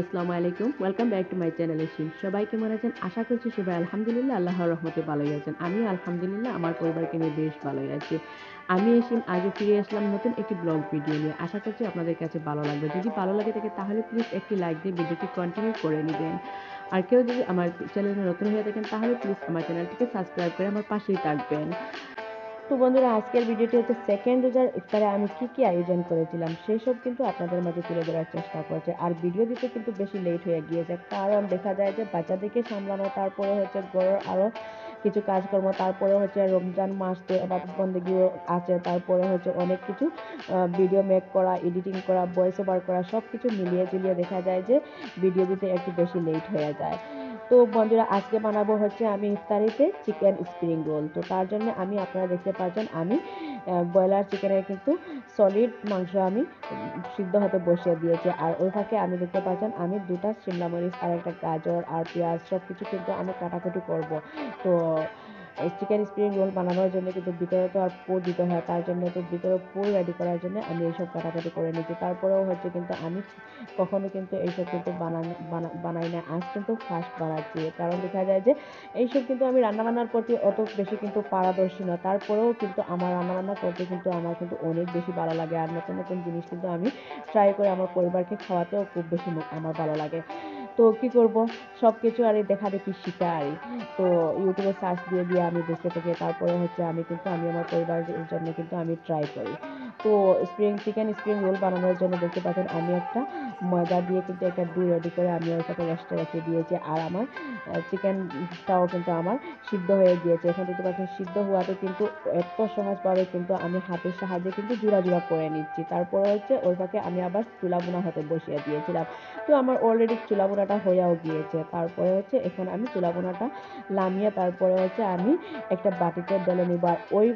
আসসালামু আলাইকুম। Welcome back to my channel এশিন। সবাই কেমন আছেন? আশা করছি সবাই আলহামদুলিল্লাহ আল্লাহর রহমতে ভালোই আছেন। আমিও আলহামদুলিল্লাহ আমার পরিবারকে নিয়ে বেশ ভালোই আছি। আমি এশিন আজও ফিরে আসলাম নতুন একটি ব্লগ ভিডিও নিয়ে। আশা করছি আপনাদের কাছে ভালো লাগবে। যদি ভালো লাগে থাকে তাহলে প্লিজ একটি লাইক দিয়ে ভিডিওটি কন্টিনিউ করে নিবেন। আর কেউ যদি আমার চ্যানেলে নতুন হয়ে থাকেন তাহলে প্লিজ আমার চ্যানেলটিকে সাবস্ক্রাইব করে আমার পাশেই থাকবেন। তো বন্ধুরা, আজকের ভিডিওটি হচ্ছে সেকেন্ড রোজার ইফতারে আমি কি আয়োজন করেছিলাম সেই সব কিন্তু আপনাদের মাঝে তুলে ধরার চেষ্টা করছি। আর ভিডিও দিতে কিন্তু বেশি লেট হয়ে গিয়েছে, কারণ দেখা যায় যে বাচ্চাদেরকে সামলানো, তারপরে হচ্ছে ঘরের আরো কিছু কাজকর্ম, তারপরে হচ্ছে রমজান মাস তো ইবাদত বন্দেগীও আছে, তারপরে হচ্ছে অনেক কিছু ভিডিও মেক করা, এডিটিং করা, ভয়েস ওভার করা, সব কিছু মিলিয়ে ঝুলিয়ে দেখা যায় যে ভিডিও দিতে একটু বেশি লেট হয়ে যায়। তো বন্ধুরা, আজকে বানাবো হচ্ছে আমি ইফতারিতে চিকেন স্প্রিং রোল। তো তার জন্য আমি, আপনারা দেখতে পাচ্ছেন, আমি ব্রয়লার চিকেনের কিন্তু সলিড মাংস আমি সিদ্ধ হতে বসিয়ে দিয়েছি। আর ওই ফাঁকে আমি দেখতে পাচ্ছেন আমি দুটা শিমলা মরিচ আর একটা গাজর আর পেঁয়াজ সব কিছু কিন্তু আমি কাটাকুটি করব। তো চিকেন স্প্রিং রোল বানানোর জন্য কিন্তু ভিতরে তো আর পুর দিতে হয়, তার জন্য তো ভিতরে পুর রেডি করার জন্য আমি এইসব কাটাকাটি করে নিচ্ছি। তারপরেও হচ্ছে কিন্তু আমি কখনো কিন্তু এইসব কিন্তু বানাই না, আজ কিন্তু ফার্স্ট বানাচ্ছি। কারণ দেখা যায় যে এইসব কিন্তু আমি রান্নাবান্নার প্রতি অত বেশি কিন্তু পারদর্শী না, তারপরেও কিন্তু আমার রান্নাবান্না করতে কিন্তু আমার কিন্তু অনেক বেশি ভালো লাগে। আর নতুন নতুন জিনিস কিন্তু আমি ট্রাই করে আমার পরিবারকে খাওয়াতেও খুব বেশি আমার ভালো লাগে। তো কি করব, সব কিছু আর এই দেখা দেখি শিখা আর তো ইউটিউবে সার্চ দিয়ে দিয়ে আমি দেখতে থাকি, তারপরে হচ্ছে আমি আমার পরিবারের জন্য কিন্তু আমি ট্রাই করি। তো চিকেন স্প্রিং রোল বানানোর জন্য দেখতে পাচ্ছেন আমি একটা ময়দা দিয়ে কিন্তু একটা ডো রেডি করে আমি ওইটাকে রেস্টে রেখে দিয়েছি। আর আমার চিকেনটাও কিন্তু আমার সিদ্ধ হয়ে গিয়েছে। এখন দেখতে পাচ্ছেন সিদ্ধ হওয়াতে কিন্তু এত সহজভাবে কিন্তু আমি হাতের সাহায্যে কিন্তু জোড়া জোড়া করে নিচ্ছি। তারপরে হচ্ছে ওই ফাঁকে আমি আবার চুলা বোনা হতে বসিয়ে দিয়েছিলাম। তো আমার অলরেডি চুলা বোনাটা হয়েও গিয়েছে। তারপরে হচ্ছে এখন আমি চুলা বোনাটা নামিয়ে তারপরে হচ্ছে আমি একটা বাটিতে ঢেলে নিব। আর ওই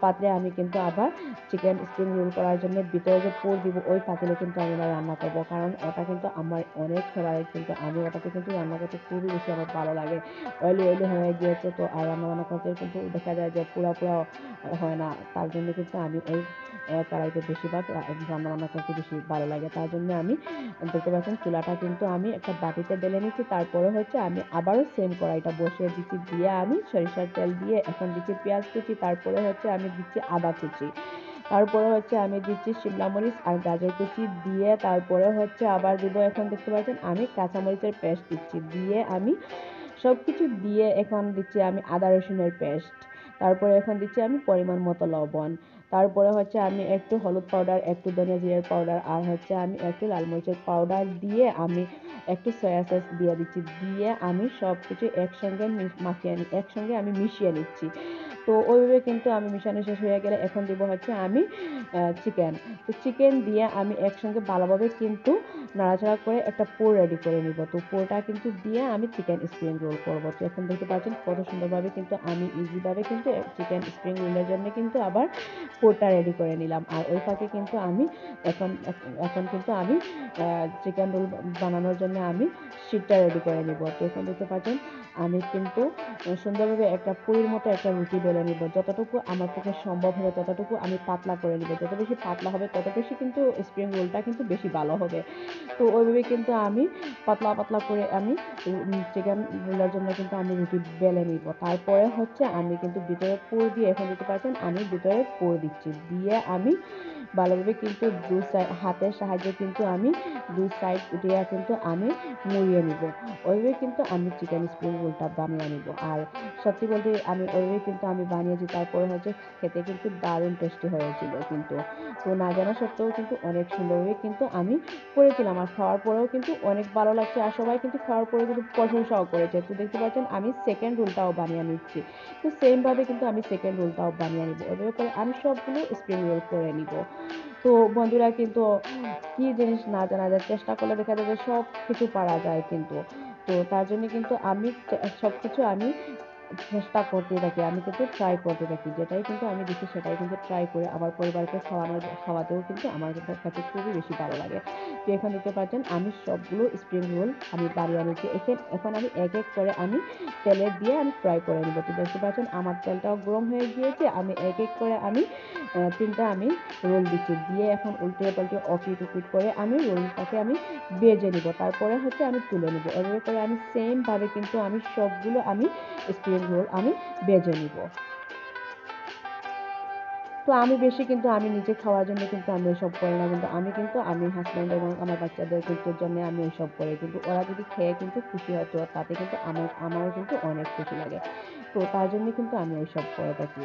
পাত্রে আমি কিন্তু আবার চিকেন স্প্রিং রোল করার জন্য ভিতরে যে পুর দিব ওই পাতিলে কিন্তু আমি এবার রান্না করব, কারণ ওটা কিন্তু আমার অনেক ফেভারিট। কিন্তু আমি ওটাতে কিন্তু রান্না করতে খুবই বেশি আমার ভালো লাগে। অয়েলি অয়েলি হয়ে গিয়েছে, তো আর রান্না বান্না করতে কিন্তু দেখা যায় যে পুরা পুরা হয় না, তার জন্য কিন্তু আমি ওই কড়াইতে বেশিরভাগ রান্না বান্না করতে বেশি ভালো লাগে। তার জন্য আমি দেখতে পাচ্ছেন চুলাটা কিন্তু আমি একটা বাটিতে ঢেলে নিচ্ছি। তারপরে হচ্ছে আমি আবারও সেম কড়াইটা বসিয়ে দিচ্ছি, দিয়ে আমি সরিষার তেল দিয়ে এখন দিচ্ছি পেঁয়াজ কুচি, তারপরে হচ্ছে আমি দিচ্ছি আদা কুচি, তারপরে হচ্ছে আমি দিচ্ছি শিমলা মরিচ আর গাজর কুচি দিয়ে, তারপরে হচ্ছে আবার দিব, এখন দেখতে পাচ্ছেন আমি কাঁচামরিচের পেস্ট দিচ্ছি, দিয়ে আমি সবকিছু দিয়ে এখন দিচ্ছি আমি আদা রসুনের পেস্ট, তারপরে এখন দিচ্ছি আমি পরিমাণ মতো লবণ, তারপরে হচ্ছে আমি একটু হলুদ পাউডার, একটু ধনিয়া জিরার পাউডার আর হচ্ছে আমি একটু লাল মরিচের পাউডার দিয়ে আমি একটু সয়া সস দিয়ে দিচ্ছি, দিয়ে আমি সব কিছু একসঙ্গে একসঙ্গে আমি মিশিয়ে নিচ্ছি। তো ওইভাবে কিন্তু আমি মিশানো শেষ হয়ে গেলে এখন দিব হচ্ছে আমি চিকেন। তো চিকেন দিয়ে আমি একসঙ্গে ভালোভাবে কিন্তু নাড়াচাড়া করে একটা পুর রেডি করে নিব। তো পুরটা কিন্তু দিয়ে আমি চিকেন স্প্রিং রোল করব। তো এখন দেখতে পাচ্ছেন কত সুন্দরভাবে কিন্তু আমি ইজিভাবে কিন্তু চিকেন স্প্রিং রোলের জন্য কিন্তু আবার পুরটা রেডি করে নিলাম। আর ওই ফাঁকে কিন্তু আমি এখন এখন কিন্তু আমি চিকেন রোল বানানোর জন্য আমি শিটটা রেডি করে নিব। তো এখন দেখতে পাচ্ছেন আমি কিন্তু সুন্দরভাবে একটা পুরির মতো একটা রুটি বেলে নিব। যতটুকু আমার পক্ষে সম্ভব হবে ততটুকু আমি পাতলা করে নিব। যত বেশি পাতলা হবে তত বেশি কিন্তু স্প্রিং রোলটা কিন্তু বেশি ভালো হবে। তো ওইভাবে কিন্তু আমি পাতলা পাতলা করে আমি চিকেন রোলের জন্য কিন্তু আমি রুটি বেলে নিব। তারপরে হচ্ছে আমি কিন্তু ভিতরে পুর দিয়ে, এখন দেখতে পাচ্ছেন আমি ভিতরে পুর দিচ্ছি, দিয়ে আমি ভালোভাবে কিন্তু হাতের সাহায্যে কিন্তু আমি দুই সাইড উঠিয়ে কিন্তু আমি মুড়িয়ে নিব। ওইভাবে কিন্তু আমি চিকেন স্প্রিং রোলটা বানিয়ে নিব। আর সত্যি বলতে আমি ওইভাবে কিন্তু আমি বানিয়েছি, তারপরে হচ্ছে খেতে কিন্তু দারুণ টেস্টি হয়েছিল কিন্তু। তো না জানা সত্ত্বেও কিন্তু অনেক সুন্দরভাবে কিন্তু আমি করেছিলাম, আর খাওয়ার পরেও কিন্তু অনেক ভালো লাগছে, আর সবাই কিন্তু খাওয়ার পরে কিন্তু প্রশংসাও করেছে। তো দেখতে পাচ্ছেন আমি সেকেন্ড রোলটাও বানিয়ে নিচ্ছি। তো সেম ভাবে কিন্তু আমি সেকেন্ড রোলটাও বানিয়ে নিব, ওইভাবে করে আমি সবগুলো স্প্রিং রোল করে নিব। তো বন্ধুরা, কিন্তু কি জিনিস না জানা যায়, চেষ্টা করলে দেখা যায় যে সব কিছু পারা যায় কিন্তু। তো তার জন্য কিন্তু আমি সব কিছু আমি চেষ্টা করতে থাকি, আমি কিন্তু ট্রাই করতে থাকি। যেটাই কিন্তু আমি দেখি সেটাই কিন্তু ট্রাই করে আমার পরিবারকে খাওয়াতেও কিন্তু আমার কাছে খুবই বেশি ভালো লাগে। তো এখন দেখতে পাচ্ছেন আমি সবগুলো স্প্রিং রোল আমি বানিয়ে নিচ্ছি। এখন আমি এক এক করে আমি তেলে দিয়ে আমি ফ্রাই করে নিব। তো দেখতে পাচ্ছেন আমার তেলটাও গরম হয়ে গিয়েছে। আমি এক এক করে আমি ৩ টা আমি রোল দিচ্ছি। দিয়ে এখন উল্টে পাল্টে ওপিট ওপিট করে আমি রোলটাকে আমি ভেজে নিব। তারপরে হচ্ছে আমি তুলে নিব। এভাবে করে আমি সেম ভাবে কিন্তু আমি সবগুলো আমি স্প্রিং রোল আমি ভেজে নিব। তো আমি বেশি কিন্তু আমি নিজে খাওয়ার জন্য কিন্তু আমি এসব করি না, কিন্তু আমি হাজব্যান্ড এবং আমার বাচ্চাদের কিন্তু জন্য আমি এসব করি, কিন্তু ওরা যদি খেয়ে কিন্তু খুশি হয় তো তাতে কিন্তু আমারও কিন্তু অনেক খুশি লাগে। তো তার জন্য কিন্তু আমি এইসব করে থাকি।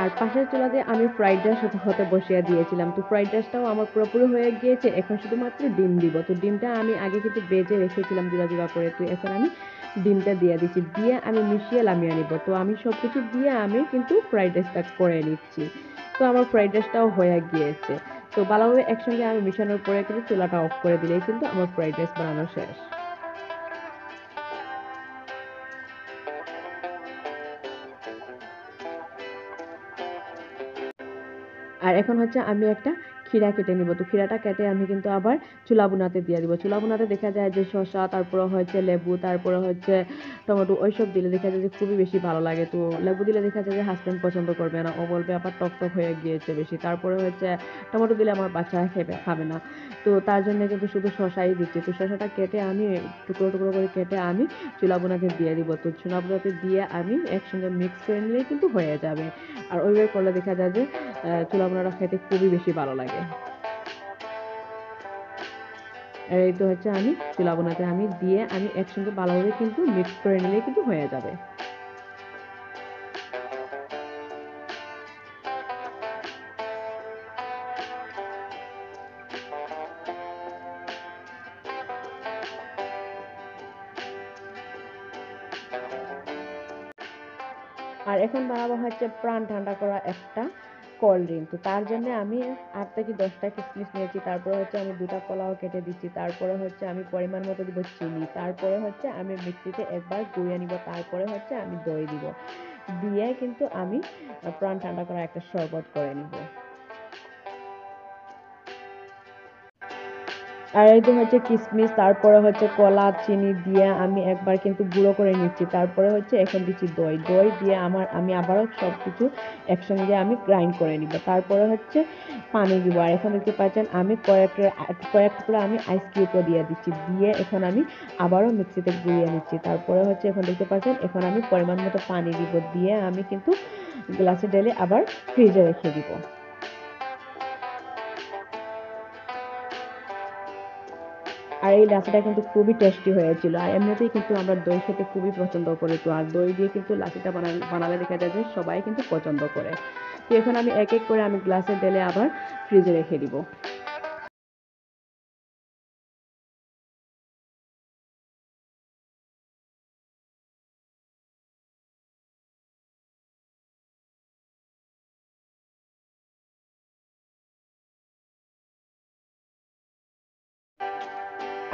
আর পাশের চুলাতে আমি ফ্রাইড রাইস হতে বসিয়ে দিয়েছিলাম। তো ফ্রাইড রাইসটাও আমার পুরোপুরি হয়ে গিয়েছে। এখন শুধুমাত্র ডিম দিব। তো ডিমটা আমি আগে কিন্তু ভেজে রেখেছিলাম জুড়া জুড়া করে। তো এখন আমি ডিমটা দিয়ে দিচ্ছি। দিয়ে আমি মিশিয়ে নামিয়ে নিব। তো আমি সবকিছু দিয়ে আমি কিন্তু ফ্রাইড রাইসটা করে নিচ্ছি। তো আমার ফ্রাইড রাইসটাও হয়ে গিয়েছে। তো ভালোভাবে একসঙ্গে আমি মিশানোর পরে কিন্তু চুলাটা অফ করে দিলেই কিন্তু আমার ফ্রাইড রাইস বানানো শেষ। আর এখন হচ্ছে আমি একটা ক্ষীরা কেটে নিব। তো ক্ষীরাটা কেটে আমি কিন্তু আবার চুলা ভুনাতে দিয়ে দিব। চুলা ভুনাতে দেখা যায় যে শসা, তারপরে হচ্ছে লেবু, তারপরে হচ্ছে টমেটো ওইসব দিলে দেখা যায় যে খুবই বেশি ভালো লাগে। তো লেবু দিলে দেখা যায় যে হাসব্যান্ড পছন্দ করবে না। ও বলবে আবার টক টক হয়ে গিয়েছে বেশি। তারপরে হচ্ছে টমেটো দিলে আমার বাচ্চারা খাবে না। তো তার জন্য কিন্তু শুধু শসাই দিচ্ছি। তো শসাটা কেটে আমি টুকরো টুকরো করে কেটে আমি চুলা ভুনাতে দিয়ে দিব। তো চুলা ভুনাতে দিয়ে আমি একসঙ্গে মিক্স করে নিলেই কিন্তু হয়ে যাবে। আর ওইভাবে করলে দেখা যায় যে চুলা ভুনাটা খেতে খুবই বেশি ভালো লাগে। আর এই তো হচ্ছে আমি চুলা ভুনাতে আমি দিয়ে আমি একসঙ্গে ভালোভাবে কিন্তু মিক্স করে নিলেই কিন্তু হয়ে যাবে। আর এখন বানাবো হচ্ছে প্রাণ ঠান্ডা করা একটা কোল্ড ড্রিঙ্ক। তো তার জন্য আমি ৮ থেকে ১০টা কিশমিশ নিয়েছি। তারপরে হচ্ছে আমি ২টা কলাও কেটে দিচ্ছি। তারপরে হচ্ছে আমি পরিমাণ মতো দিব চিনি। তারপরে হচ্ছে আমি মিক্সিতে একবার গুঁড়িয়ে নিব। তারপরে হচ্ছে আমি দই দিব। দিয়ে কিন্তু আমি প্রাণ ঠান্ডা করা একটা শরবত করে নিব। আর এই তো হচ্ছে কিশমিশ, তারপরে হচ্ছে কলা, চিনি দিয়ে আমি একবার কিন্তু গুঁড়ো করে নিচ্ছি। তারপরে হচ্ছে এখন দিচ্ছি দই। দই দিয়ে আমি আবারও সবকিছু একসঙ্গে আমি গ্রাইন্ড করে নিব। তারপরে হচ্ছে পানি দিব। আর এখন দেখতে পাচ্ছেন আমি কয়েক টুকরা আমি আইস কিউবও দিয়ে দিচ্ছি। দিয়ে এখন আমি আবারও মিক্সিতে গুলিয়ে নিচ্ছি। তারপরে হচ্ছে এখন দেখতে পাচ্ছেন এখন আমি পরিমাণ মতো পানি দিব। দিয়ে আমি কিন্তু গ্লাসে ঢেলে আবার ফ্রিজে রেখে দিব। আর এই লাচ্ছিটা কিন্তু খুবই টেস্টি হয়েছিল। আর এমনিতেই কিন্তু আমরা দই খেতে খুবই পছন্দ করি। তো আর দই দিয়ে কিন্তু লাচ্ছিটা বানালে দেখা যায় যে সবাই কিন্তু পছন্দ করে। তো এখন আমি এক এক করে আমি গ্লাসে ঢেলে আবার ফ্রিজে রেখে দিব।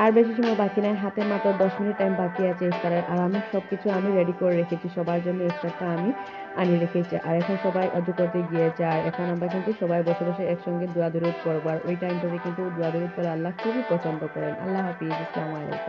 আর বেশি সময় বাকি নাই, হাতে মাত্র ১০ মিনিট টাইম বাকি আছে ইফতারের। আর আমি সবকিছু আমি রেডি করে রেখেছি, সবার জন্য ইফতারটা আমি আনিয়ে রেখেছি। আর এখন সবাই অজু করতে গিয়েছে। আর এখন আমরা কিন্তু সবাই বসে বসে একসঙ্গে দোয়া দরুদ করবো। আর ওই টাইমটাতে কিন্তু দোয়া দরুদ করে আল্লাহ খুবই পছন্দ করেন। আল্লাহ হাফিজ, আসসালামু আলাইকুম।